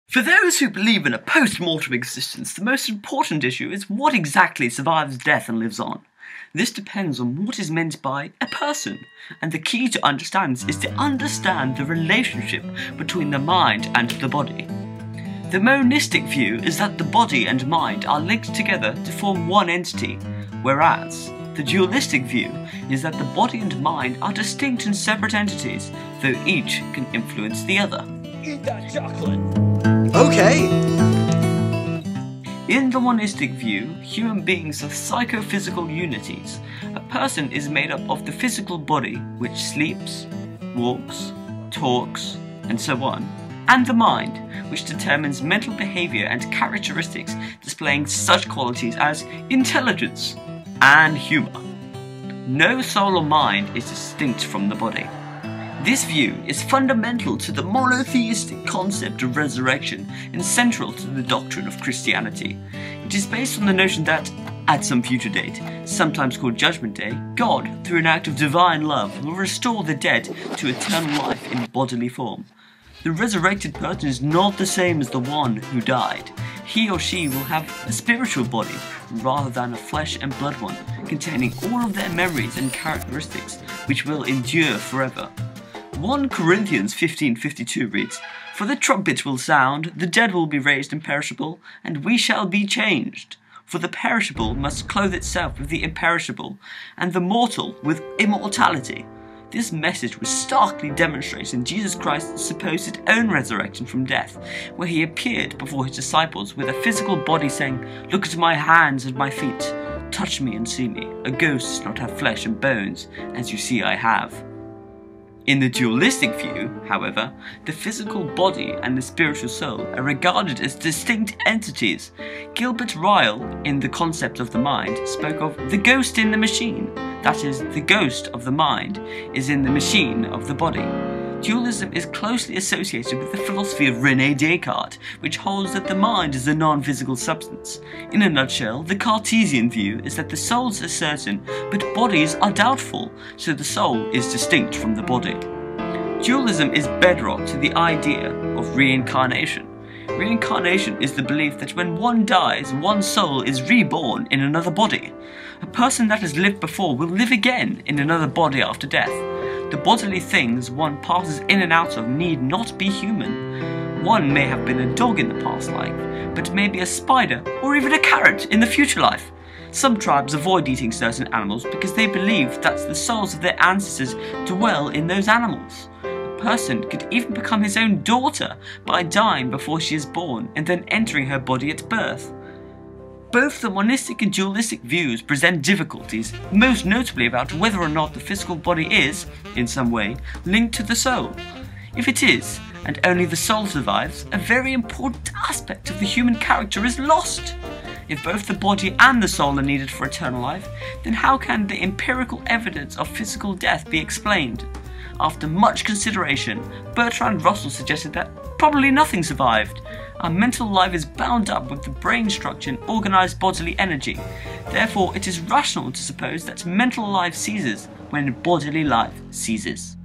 For those who believe in a post-mortem existence, the most important issue is what exactly survives death and lives on. This depends on what is meant by a person, and the key to understand is to understand the relationship between the mind and the body. The monistic view is that the body and mind are linked together to form one entity, whereas the dualistic view is that the body and mind are distinct and separate entities, though each can influence the other. Eat that chocolate! Okay. In the monistic view, human beings are psychophysical unities. A person is made up of the physical body, which sleeps, walks, talks, and so on, and the mind, which determines mental behavior and characteristics displaying such qualities as intelligence and humor. No soul or mind is distinct from the body. This view is fundamental to the monotheistic concept of resurrection and central to the doctrine of Christianity. It is based on the notion that, at some future date, sometimes called Judgment Day, God, through an act of divine love, will restore the dead to eternal life in bodily form. The resurrected person is not the same as the one who died. He or she will have a spiritual body rather than a flesh and blood one, containing all of their memories and characteristics, which will endure forever. 1 Corinthians 15:52 reads, "For the trumpet will sound, the dead will be raised imperishable, and we shall be changed. For the perishable must clothe itself with the imperishable, and the mortal with immortality." This message was starkly demonstrated in Jesus Christ's supposed own resurrection from death, where he appeared before his disciples with a physical body saying, "Look at my hands and my feet. Touch me and see me. A ghost does not have flesh and bones, as you see I have." In the dualistic view, however, the physical body and the spiritual soul are regarded as distinct entities. Gilbert Ryle, in The Concept of the Mind, spoke of the ghost in the machine. That is, the ghost of the mind is in the machine of the body. Dualism is closely associated with the philosophy of René Descartes, which holds that the mind is a non-physical substance. In a nutshell, the Cartesian view is that the souls are certain, but bodies are doubtful, so the soul is distinct from the body. Dualism is bedrock to the idea of reincarnation. Reincarnation is the belief that when one dies, one's soul is reborn in another body. A person that has lived before will live again in another body after death. The bodily things one passes in and out of need not be human. One may have been a dog in the past life, but may be a spider or even a carrot in the future life. Some tribes avoid eating certain animals because they believe that the souls of their ancestors dwell in those animals. A person could even become his own daughter by dying before she is born and then entering her body at birth. Both the monistic and dualistic views present difficulties, most notably about whether or not the physical body is, in some way, linked to the soul. If it is, and only the soul survives, a very important aspect of the human character is lost. If both the body and the soul are needed for eternal life, then how can the empirical evidence of physical death be explained? After much consideration, Bertrand Russell suggested that probably nothing survived. Our mental life is bound up with the brain structure and organised bodily energy. Therefore, it is rational to suppose that mental life ceases when bodily life ceases.